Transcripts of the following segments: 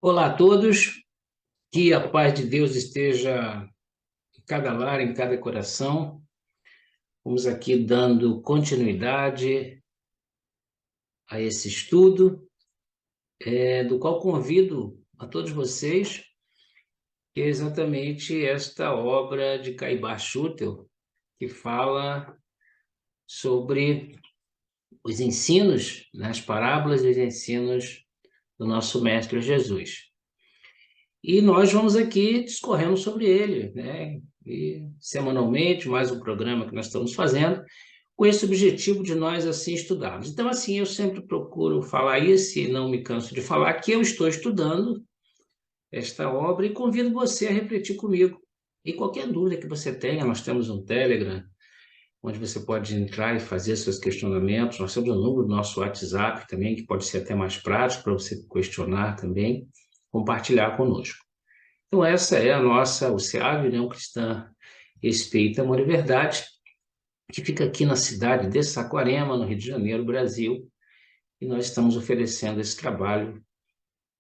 Olá a todos, que a paz de Deus esteja em cada lar, em cada coração. Vamos aqui dando continuidade a esse estudo, do qual convido a todos vocês, que é exatamente esta obra de Caibar Schutel, que fala sobre os ensinos, as parábolas e os ensinos do nosso Mestre Jesus. E nós vamos aqui discorrendo sobre ele, né? E semanalmente, mais um programa que nós estamos fazendo, com esse objetivo de nós assim estudarmos. Então, assim, eu sempre procuro falar isso e não me canso de falar que eu estou estudando esta obra e convido você a refletir comigo. E qualquer dúvida que você tenha, nós temos um Telegram, onde você pode entrar e fazer seus questionamentos. Nós temos um número do nosso WhatsApp também, que pode ser até mais prático para você questionar também, compartilhar conosco. Então, essa é a nossa, o SEAV, União Cristã Espírita Amor e Verdade, que fica aqui na cidade de Saquarema, no Rio de Janeiro, Brasil, e nós estamos oferecendo esse trabalho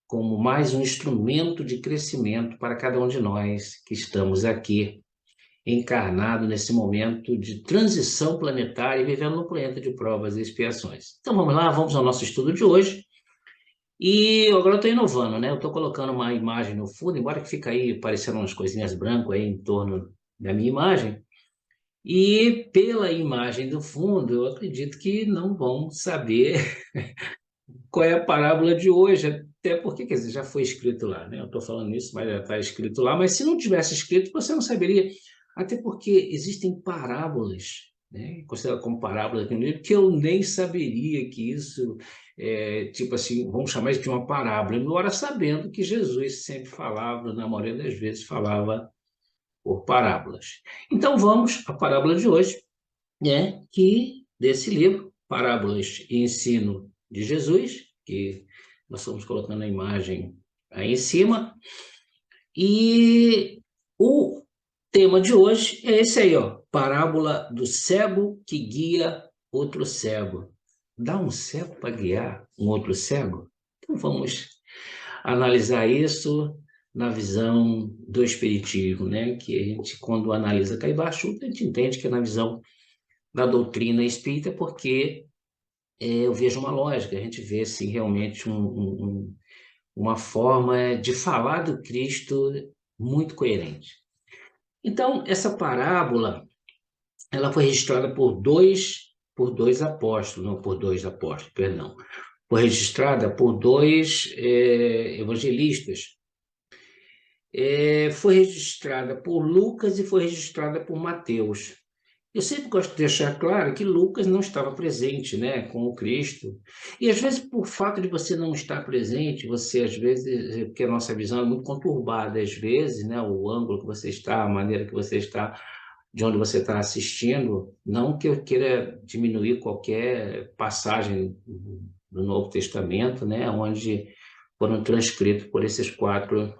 como mais um instrumento de crescimento para cada um de nós que estamos aqui, encarnado nesse momento de transição planetária e vivendo no planeta de provas e expiações. Então, vamos lá, vamos ao nosso estudo de hoje. E agora eu estou inovando, né? Eu estou colocando uma imagem no fundo, embora que fique aí parecendo umas coisinhas brancas aí em torno da minha imagem. E pela imagem do fundo, eu acredito que não vão saber qual é a parábola de hoje, até porque, quer dizer, já foi escrito lá, né? Eu estou falando isso, mas já está escrito lá. Mas se não tivesse escrito, você não saberia, até porque existem parábolas, né? Considerado como parábola aqui no livro, que eu nem saberia que isso tipo assim, vamos chamar isso de uma parábola, embora sabendo que Jesus sempre falava, na maioria das vezes, falava por parábolas. Então vamos à parábola de hoje, né? Que desse livro, Parábolas e Ensino de Jesus, que nós estamos colocando a imagem aí em cima, e o tema de hoje é esse aí, ó, parábola do cego que guia outro cego. Dá um cego para guiar um outro cego? Então vamos analisar isso na visão do espiritismo, né? Que a gente, quando analisa Caibar Schutel, a gente entende que é na visão da doutrina espírita, porque eu vejo uma lógica, a gente vê assim, realmente uma forma de falar do Cristo muito coerente. Então, essa parábola, ela foi registrada por dois apóstolos, não por dois apóstolos, perdão. Foi registrada por dois evangelistas. Foi registrada por Lucas e foi registrada por Mateus. Eu sempre gosto de deixar claro que Lucas não estava presente, né, com o Cristo. E às vezes, por fato de você não estar presente, você às vezes, porque a nossa visão é muito conturbada, às vezes, né, o ângulo que você está, a maneira que você está, de onde você está assistindo, não que eu queira diminuir qualquer passagem do Novo Testamento, né, onde foram transcritos por esses quatro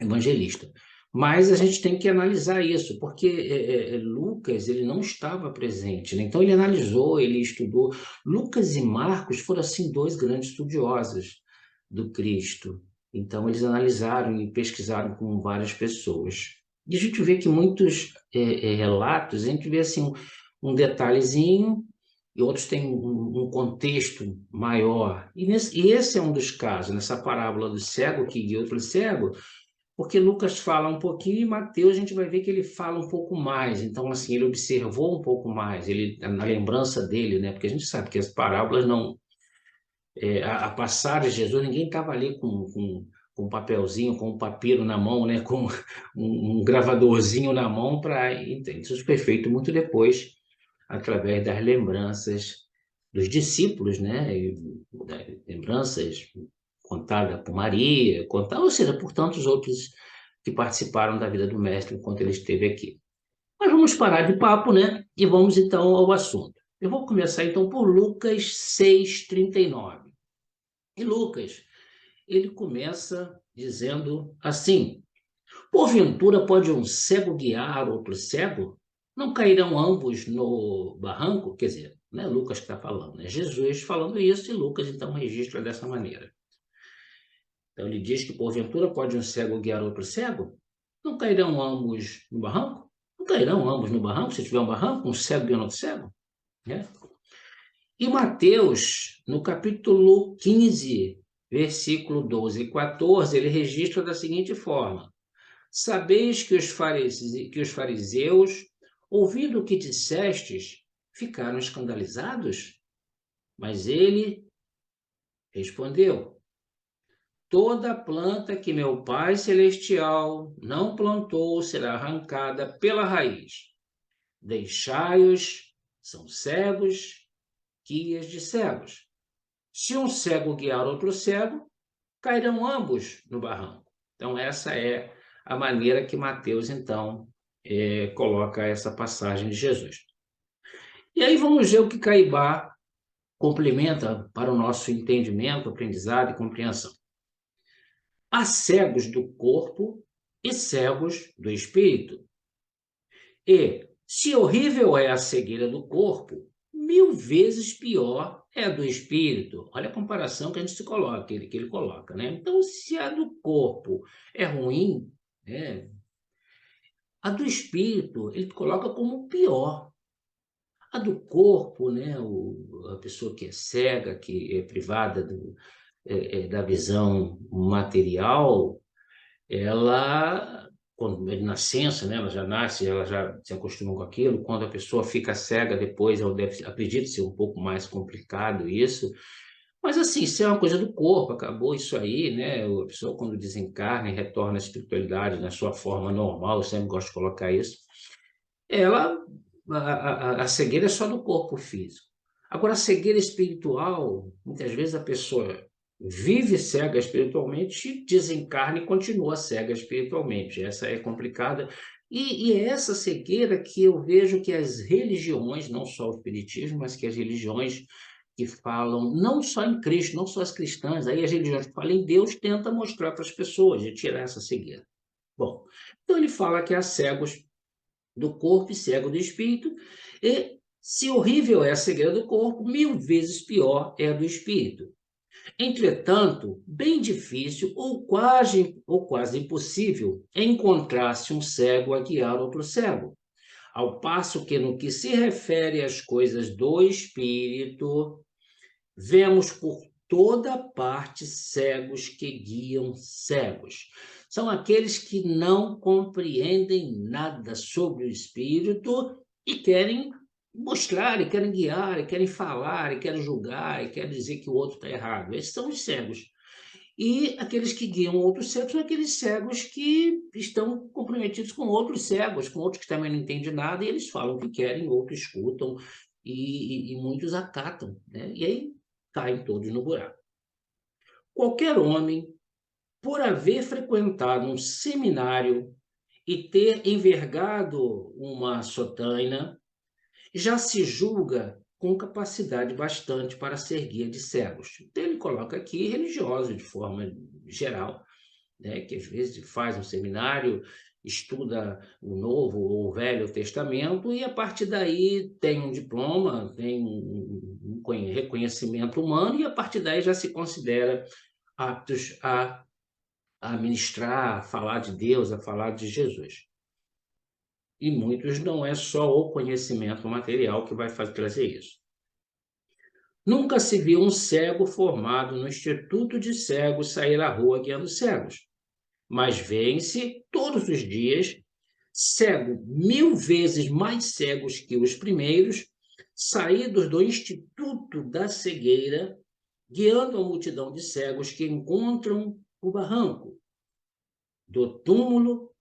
evangelista. Mas a gente tem que analisar isso, porque Lucas ele não estava presente, né? Então ele analisou, ele estudou. Lucas e Marcos foram assim dois grandes estudiosos do Cristo. Então eles analisaram e pesquisaram com várias pessoas. E a gente vê que muitos relatos, a gente vê assim um detalhezinho e outros têm um contexto maior. E esse é um dos casos, nessa parábola do cego que guia outro cego, porque Lucas fala um pouquinho e Mateus a gente vai ver que ele fala um pouco mais. Então, assim, ele observou um pouco mais, ele, na lembrança dele, né? Porque a gente sabe que as parábolas não... a passagem de Jesus, ninguém estava ali com um papelzinho, com um papiro na mão, né? Com um gravadorzinho na mão para entender. Isso foi feito muito depois, através das lembranças dos discípulos, né? Lembranças contada por Maria, contada, ou seja, por tantos outros que participaram da vida do mestre enquanto ele esteve aqui. Mas vamos parar de papo, né? E vamos então ao assunto. Eu vou começar então por Lucas 6:39. E Lucas, ele começa dizendo assim: porventura pode um cego guiar outro cego? Não cairão ambos no barranco? Quer dizer, não é Lucas que está falando, é Jesus falando isso, e Lucas então registra dessa maneira. Então, ele diz que, porventura, pode um cego guiar outro cego? Não cairão ambos no barranco? Não cairão ambos no barranco, se tiver um barranco, um cego guiando outro cego? Né? E Mateus, no capítulo 15, versículo 12 e 14, ele registra da seguinte forma: Sabeis que os fariseus, ouvindo o que dissestes, ficaram escandalizados? Mas ele respondeu: Toda planta que meu Pai Celestial não plantou será arrancada pela raiz. Deixai-os, são cegos, guias de cegos. Se um cego guiar outro cego, cairão ambos no barranco. Então, essa é a maneira que Mateus, então, coloca essa passagem de Jesus. E aí vamos ver o que Caibá complementa para o nosso entendimento, aprendizado e compreensão. Há cegos do corpo e cegos do espírito. E, se horrível é a cegueira do corpo, 1000 vezes pior é a do espírito. Olha a comparação que a gente se coloca, que ele coloca, né? Então, se a do corpo é ruim, né, a do espírito ele coloca como pior. A do corpo, né, a pessoa que é cega, que é privada da visão material, ela, quando é nascença, né, ela já nasce, ela já se acostuma com aquilo. Quando a pessoa fica cega depois, ela deve, acredito ser um pouco mais complicado isso. Mas assim, isso é uma coisa do corpo, acabou isso aí, né? A pessoa quando desencarna e retorna à espiritualidade na sua forma normal, eu sempre gosto de colocar isso, ela, a cegueira é só do corpo físico. Agora, a cegueira espiritual, muitas vezes a pessoa vive cega espiritualmente, desencarna e continua cega espiritualmente. Essa é complicada. E é essa cegueira que eu vejo que as religiões, não só o espiritismo, mas que as religiões que falam não só em Cristo, não só as cristãs, aí as religiões que falam em Deus tentam mostrar para as pessoas e tirar essa cegueira. Bom, então ele fala que há cegos do corpo e cego do espírito, e se horrível é a cegueira do corpo, 1000 vezes pior é a do espírito. Entretanto, bem difícil ou quase impossível é encontrar-se um cego a guiar outro cego. Ao passo que, no que se refere às coisas do espírito, vemos por toda parte cegos que guiam cegos. São aqueles que não compreendem nada sobre o espírito e querem mostrar, e querem guiar, e querem falar, e querem julgar, e querem dizer que o outro está errado. Esses são os cegos. E aqueles que guiam outros cegos são aqueles cegos que estão comprometidos com outros cegos, com outros que também não entendem nada, e eles falam o que querem, outros escutam, e muitos acatam, né? E aí caem todos no buraco. Qualquer homem, por haver frequentado um seminário e ter envergado uma sotaina, já se julga com capacidade bastante para ser guia de cegos. Então, ele coloca aqui religiosos, de forma geral, né, que às vezes faz um seminário, estuda o Novo ou o Velho Testamento e, a partir daí, tem um diploma, tem um reconhecimento humano e, a partir daí, já se considera aptos a ministrar, a falar de Deus, a falar de Jesus. E muitos não é só o conhecimento material que vai trazer isso. Nunca se viu um cego formado no Instituto de Cegos sair à rua guiando cegos, mas vêem-se todos os dias cego 1000 vezes mais cegos que os primeiros, saídos do Instituto da Cegueira, guiando a multidão de cegos que encontram o barranco do túmulo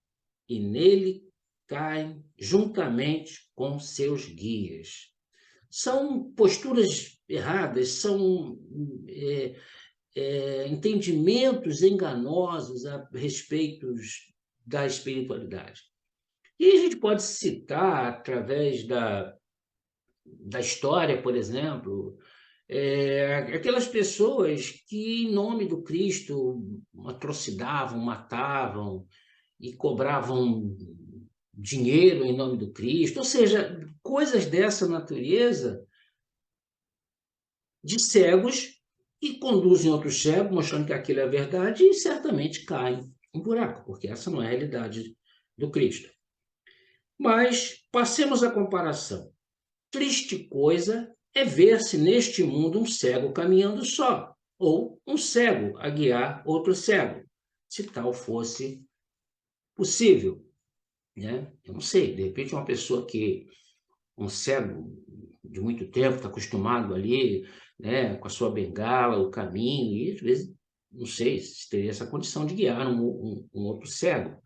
e nele caem juntamente com seus guias. São posturas erradas, são entendimentos enganosos a respeito da espiritualidade. E a gente pode citar, através da história, por exemplo, aquelas pessoas que, em nome do Cristo, atrocidavam, matavam e cobravam dinheiro em nome do Cristo, ou seja, coisas dessa natureza de cegos e conduzem outro cego, mostrando que aquilo é verdade, e certamente caem em buraco, porque essa não é a realidade do Cristo. Mas passemos à comparação. Triste coisa é ver-se neste mundo um cego caminhando só, ou um cego a guiar outro cego, se tal fosse possível, né? Eu não sei, de repente uma pessoa um cego de muito tempo, está acostumado ali, né, com a sua bengala, o caminho, e às vezes, não sei se teria essa condição de guiar um outro cego,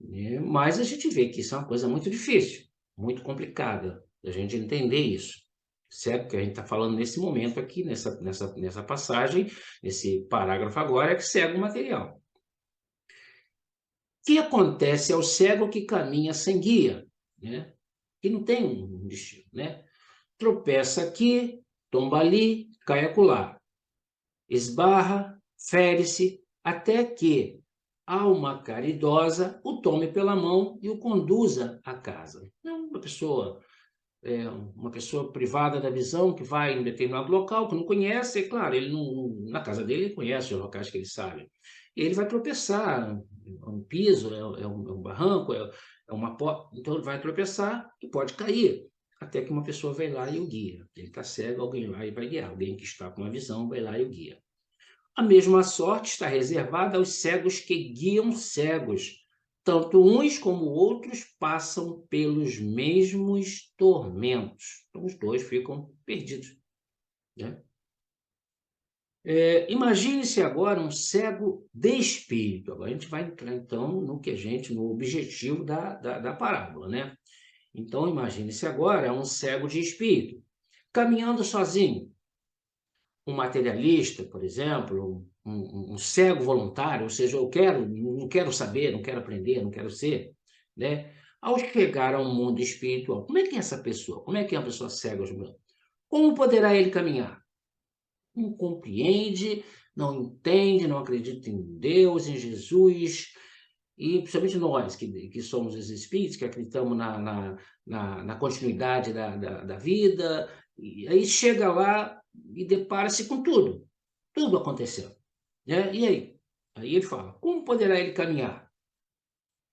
né? Mas a gente vê que isso é uma coisa muito difícil, muito complicada, a gente entender isso. Certo? Que a gente está falando nesse momento aqui, nessa passagem, nesse parágrafo agora, é que cego material. O que acontece ao cego que caminha sem guia, né? Que não tem um destino, né? Tropeça aqui, tomba ali, cai acolá. Esbarra, fere-se, até que alma caridosa o tome pela mão e o conduza à casa. Não uma pessoa privada da visão que vai em determinado local, que não conhece, é claro, ele não, na casa dele ele conhece os locais que ele sabe. E ele vai tropeçar, é um piso, é um barranco, é uma porta, então ele vai tropeçar e pode cair, até que uma pessoa vai lá e o guia. Ele está cego, alguém lá e vai guiar, alguém que está com uma visão vai lá e o guia. A mesma sorte está reservada aos cegos que guiam cegos. Tanto uns como outros passam pelos mesmos tormentos. Então, os dois ficam perdidos, né? Imagine-se agora um cego de espírito. Agora a gente vai entrar, então, no objetivo da parábola, né? Então, imagine-se agora um cego de espírito, caminhando sozinho. Um materialista, por exemplo, um cego voluntário, ou seja, não quero saber, não quero aprender, não quero ser, né? Ao chegar ao mundo espiritual, como é que é essa pessoa? Como é que é uma pessoa cega? Como poderá ele caminhar? Não compreende, não entende, não acredita em Deus, em Jesus, e principalmente nós, que somos os espíritos, que acreditamos na continuidade da vida, e aí chega lá e depara-se com tudo acontecendo, né? E aí? Aí ele fala, como poderá ele caminhar?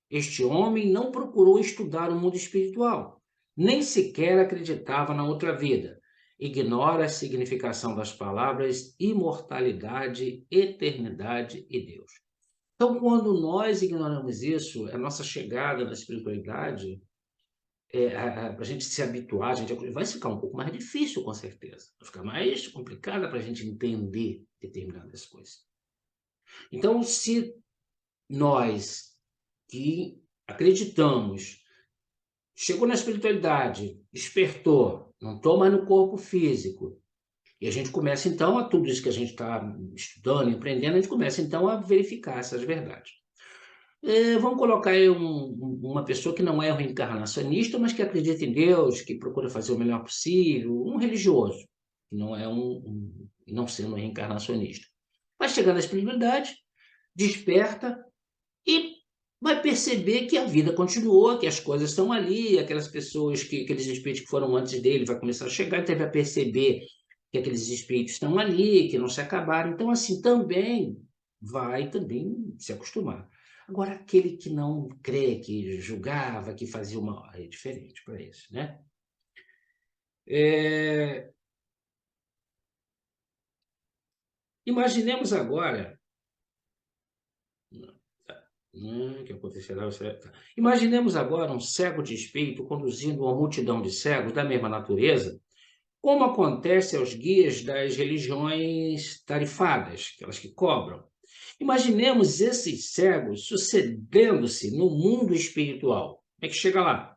Este homem não procurou estudar o mundo espiritual, nem sequer acreditava na outra vida. Ignora a significação das palavras imortalidade, eternidade e Deus. Então, quando nós ignoramos isso, a nossa chegada na espiritualidade, para a gente se habituar, vai ficar um pouco mais difícil, com certeza. Vai ficar mais complicada para a gente entender determinadas coisas. Então, se nós que acreditamos, chegou na espiritualidade, despertou, não estou mais no corpo físico, e a gente começa, então, a tudo isso que a gente está estudando, aprendendo, a gente começa, então, a verificar essas verdades. Vamos colocar aí uma pessoa que não é um reencarnacionista, mas que acredita em Deus, que procura fazer o melhor possível, um religioso, que não é não sendo um reencarnacionista. Vai chegar na espiritualidade, desperta e vai perceber que a vida continuou, que as coisas estão ali, aquelas pessoas, aqueles espíritos que foram antes dele, vai começar a chegar, então ele vai perceber que aqueles espíritos estão ali, que não se acabaram. Então, assim, também vai também se acostumar. Agora, aquele que não crê, que julgava, que fazia uma... É diferente para isso, né? Imaginemos agora... que acontecerá... Imaginemos agora um cego de espírito conduzindo uma multidão de cegos da mesma natureza, como acontece aos guias das religiões tarifadas, aquelas que cobram. Imaginemos esses cegos sucedendo-se no mundo espiritual. Como é que chega lá?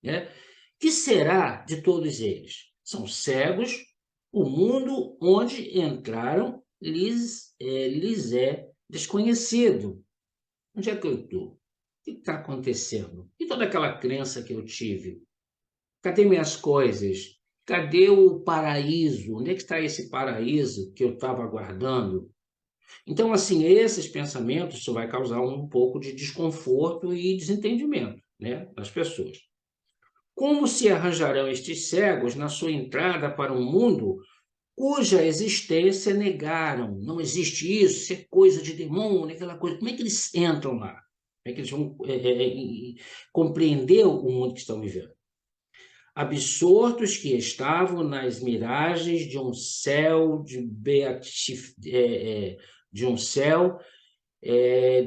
Né? Que será de todos eles? São cegos, o mundo onde entraram lhes é desconhecido. Onde é que eu estou? O que está acontecendo? E toda aquela crença que eu tive? Cadê minhas coisas? Cadê o paraíso? Onde é que está esse paraíso que eu estava aguardando? Então, assim, esses pensamentos isso vai causar um pouco de desconforto e desentendimento, né, nas pessoas. Como se arranjarão estes cegos na sua entrada para um mundo cuja existência negaram. Não existe isso, isso é coisa de demônio, aquela coisa. Como é que eles entram lá? Como é que eles vão compreender o mundo que estão vivendo? Absortos que estavam nas miragens de um céu de um céu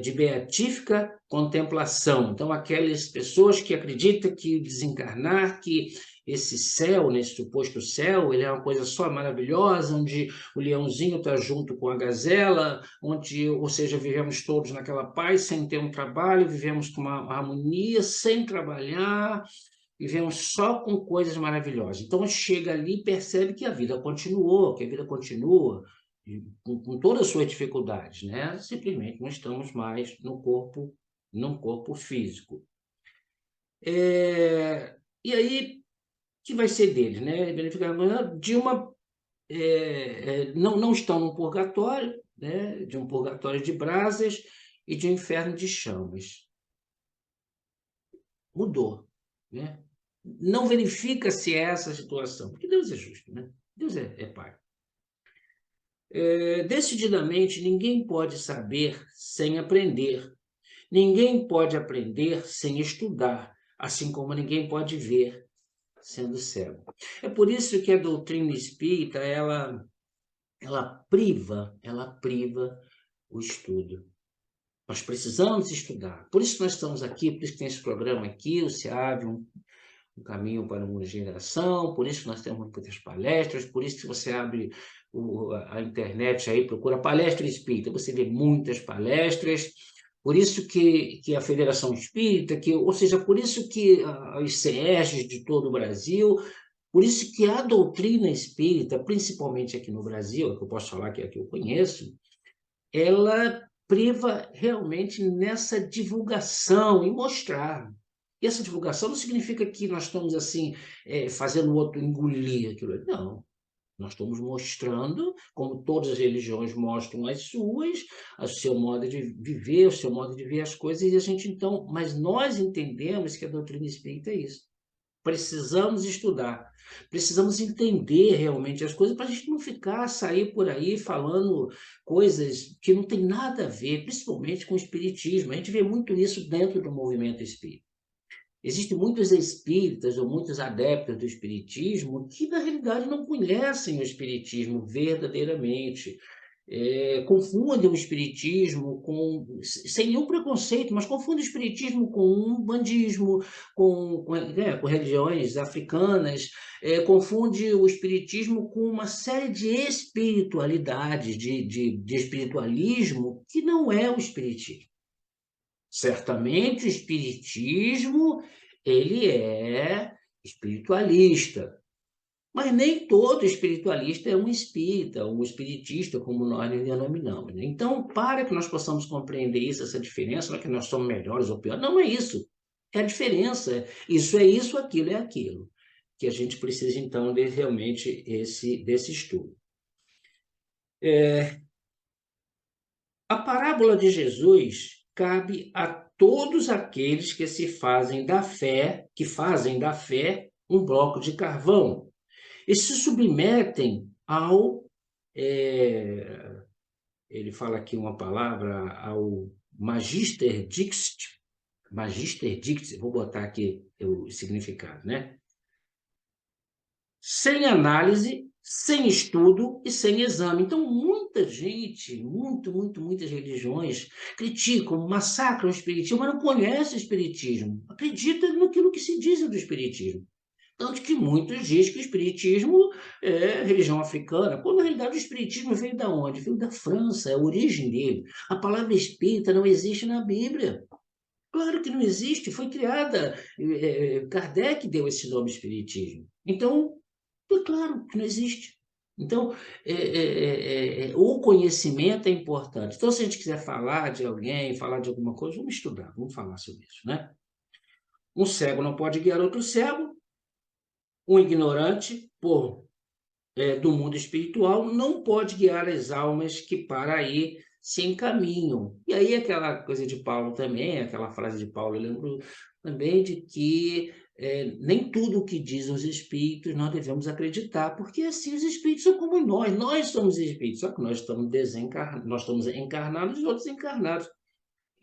de beatífica contemplação. Então, aquelas pessoas que acreditam que desencarnar, que esse céu, nesse suposto céu, ele é uma coisa só maravilhosa, onde o leãozinho está junto com a gazela, onde, ou seja, vivemos todos naquela paz, sem ter um trabalho, vivemos com uma harmonia, sem trabalhar, vivemos só com coisas maravilhosas. Então, chega ali e percebe que a vida continuou, com todas as suas dificuldades, né? Simplesmente não estamos mais num corpo físico. E aí, o que vai ser deles, né? De uma não estão no purgatório, né? De um purgatório de brasas e de um inferno de chamas. Mudou, né? Não verifica-se essa situação, porque Deus é justo, né? Deus é Pai. Decididamente, ninguém pode saber sem aprender. Ninguém pode aprender sem estudar, assim como ninguém pode ver sendo cego. É por isso que a doutrina espírita, ela priva o estudo. Nós precisamos estudar. Por isso que nós estamos aqui, por isso que tem esse programa aqui, o SEAB, um caminho para uma geração, por isso que nós temos muitas palestras, por isso que você abre a internet aí, procura palestra espírita, você vê muitas palestras, por isso que a Federação Espírita, ou seja, por isso que as CESs de todo o Brasil, por isso que a doutrina espírita, principalmente aqui no Brasil, que eu posso falar que é a que eu conheço, ela priva realmente nessa divulgação e mostrar. E essa divulgação não significa que nós estamos assim fazendo o outro engolir aquilo. Não. Nós estamos mostrando, como todas as religiões mostram as suas, o seu modo de viver, o seu modo de ver as coisas, e a gente então, mas nós entendemos que a doutrina espírita é isso. Precisamos estudar, precisamos entender realmente as coisas para a gente não sair por aí falando coisas que não tem nada a ver, principalmente com o espiritismo. A gente vê muito isso dentro do movimento espírita. Existem muitos espíritas ou muitos adeptos do espiritismo que, na realidade, não conhecem o espiritismo verdadeiramente. Confundem o espiritismo sem nenhum preconceito, mas confundem o espiritismo com um bandismo, com religiões africanas, confunde o espiritismo com uma série de espiritualidades, de espiritualismo, que não é o espiritismo. Certamente o espiritismo, ele é espiritualista, mas nem todo espiritualista é um espírita, um espiritista, como nós denominamos. Então, para que nós possamos compreender isso, essa diferença, não é que nós somos melhores ou piores, não é isso. É a diferença. Isso é isso, aquilo é aquilo. Que a gente precisa, então, de realmente desse estudo. A parábola de Jesus cabe a todos aqueles que fazem da fé um bloco de carvão e se submetem ao, ele fala aqui uma palavra, ao Magister Dictit, vou botar aqui o significado, né? Sem análise, sem estudo e sem exame. Então, muita gente, muitas religiões criticam, massacram o espiritismo, mas não conhecem o espiritismo. Acredita naquilo que se diz do espiritismo. Tanto que muitos dizem que o espiritismo é religião africana, quando na realidade o espiritismo veio da onde? Veio da França, é a origem dele. A palavra espírita não existe na Bíblia. Claro que não existe, foi criada. Kardec deu esse nome espiritismo. Então, é claro que não existe. Então, o conhecimento é importante. Então, se a gente quiser falar de alguém, falar de alguma coisa, vamos estudar, vamos falar sobre isso, né? Um cego não pode guiar outro cego, um ignorante do mundo espiritual não pode guiar as almas que para aí se encaminham. E aí aquela coisa de Paulo também, aquela frase de Paulo, eu lembro também de que nem tudo o que dizem os espíritos nós devemos acreditar, porque assim os espíritos são como nós somos espíritos, só que nós estamos encarnados e outros encarnados.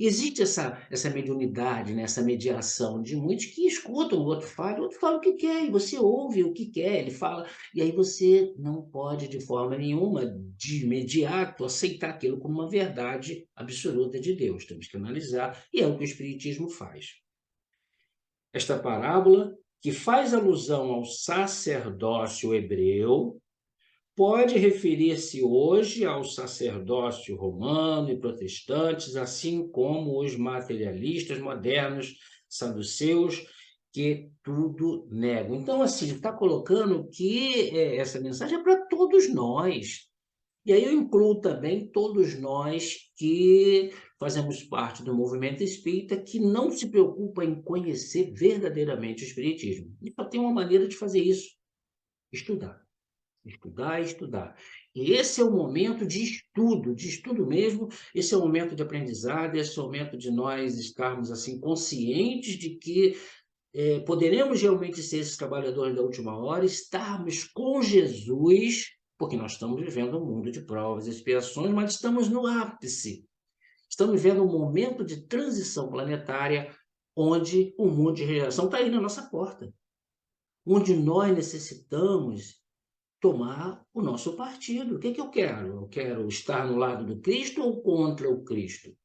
E existe essa mediunidade, né, essa mediação de muitos que escutam, o outro fala o que quer, e você ouve o que quer, ele fala, e aí você não pode, de forma nenhuma, de imediato, aceitar aquilo como uma verdade absoluta de Deus. Temos que analisar, e é o que o Espiritismo faz. Esta parábola, que faz alusão ao sacerdócio hebreu, pode referir-se hoje ao sacerdócio romano e protestantes, assim como os materialistas modernos, saduceus, que tudo negam. Então, assim, está colocando que essa mensagem é para todos nós. E aí eu incluo também todos nós que fazemos parte do movimento espírita, que não se preocupa em conhecer verdadeiramente o espiritismo. E só tem uma maneira de fazer isso: estudar. Estudar, estudar. E esse é o momento de estudo mesmo, esse é o momento de aprendizado, esse é o momento de nós estarmos assim conscientes de que poderemos realmente ser esses trabalhadores da última hora, estarmos com Jesus, porque nós estamos vivendo um mundo de provas e expiações, mas estamos no ápice. Estamos vivendo um momento de transição planetária onde o mundo de regeneração está aí na nossa porta, onde nós necessitamos tomar o nosso partido. O que que eu quero? Eu quero estar no lado do Cristo ou contra o Cristo?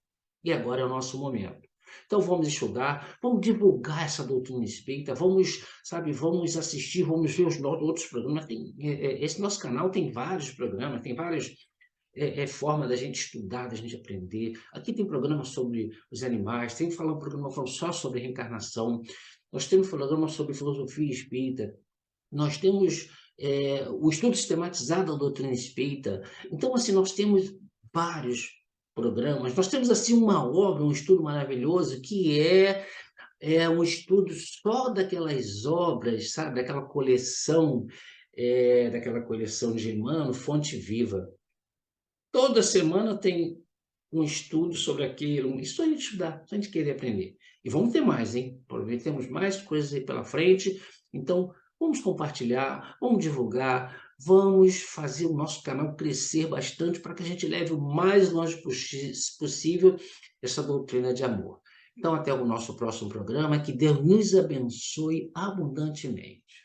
E agora é o nosso momento. Então vamos estudar, vamos divulgar essa doutrina espírita, vamos, sabe, vamos assistir, vamos ver os outros programas. Esse nosso canal tem vários programas, tem várias formas da gente estudar, da gente aprender. Aqui tem programa sobre os animais, tem um programa falando só sobre reencarnação, nós temos programa sobre filosofia espírita, nós temos o estudo sistematizado da doutrina espírita. Então, assim, nós temos vários programas. Nós temos, assim, uma obra, um estudo maravilhoso, que é um estudo só daquelas obras, sabe? Daquela coleção de Emmanuel, Fonte Viva. Toda semana tem um estudo sobre aquilo. Isso a gente estudar, só a gente querer aprender. E vamos ter mais, hein? Temos mais coisas aí pela frente. Então, vamos compartilhar, vamos divulgar, vamos fazer o nosso canal crescer bastante para que a gente leve o mais longe possível essa doutrina de amor. Então, até o nosso próximo programa. Que Deus nos abençoe abundantemente.